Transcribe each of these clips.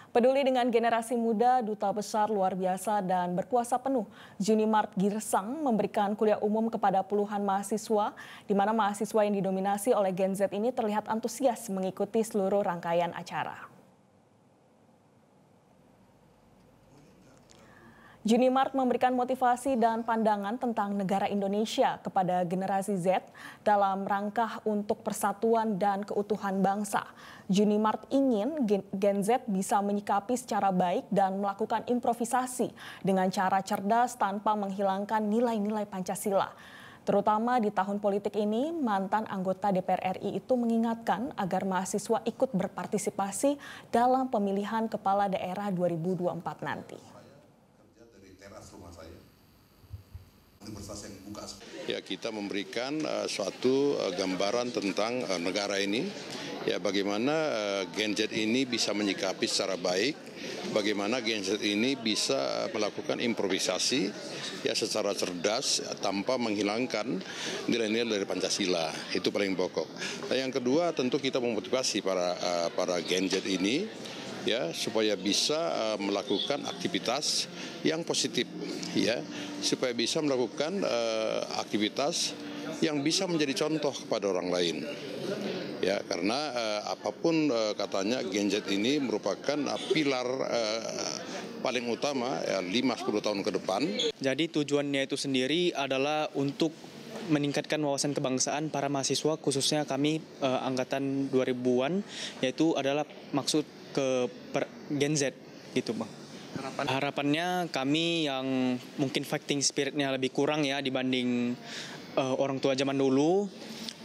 Peduli dengan generasi muda, Duta Besar luar biasa dan berkuasa penuh, Junimart Girsang memberikan kuliah umum kepada puluhan mahasiswa, di mana mahasiswa yang didominasi oleh Gen Z ini terlihat antusias mengikuti seluruh rangkaian acara. Junimart memberikan motivasi dan pandangan tentang negara Indonesia kepada generasi Z dalam rangka untuk persatuan dan keutuhan bangsa. Junimart ingin Gen Z bisa menyikapi secara baik dan melakukan improvisasi dengan cara cerdas tanpa menghilangkan nilai-nilai Pancasila. Terutama di tahun politik ini, mantan anggota DPR RI itu mengingatkan agar mahasiswa ikut berpartisipasi dalam pemilihan kepala daerah 2024 nanti. Teras rumah saya. Universitas yang buka. Ya, kita memberikan suatu gambaran tentang negara ini, ya bagaimana Gen Z ini bisa menyikapi secara baik, bagaimana Gen Z ini bisa melakukan improvisasi ya secara cerdas tanpa menghilangkan nilai-nilai dari Pancasila. Itu paling pokok. Nah, yang kedua tentu kita memotivasi para Gen Z ini ya supaya bisa melakukan aktivitas yang positif, ya supaya bisa melakukan aktivitas yang bisa menjadi contoh kepada orang lain, ya karena apapun katanya Gen Z ini merupakan pilar paling utama ya 5-10 tahun ke depan. Jadi tujuannya itu sendiri adalah untuk meningkatkan wawasan kebangsaan para mahasiswa, khususnya kami angkatan 2000-an, yaitu adalah maksud ke Gen Z gitu Bang. Harapannya kami yang mungkin fighting spiritnya lebih kurang ya dibanding orang tua zaman dulu,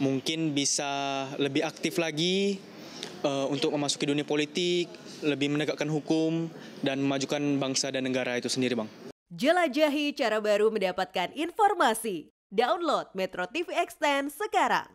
mungkin bisa lebih aktif lagi untuk memasuki dunia politik, lebih menegakkan hukum dan memajukan bangsa dan negara itu sendiri Bang. Jelajahi cara baru mendapatkan informasi. Download Metro TV Extend sekarang.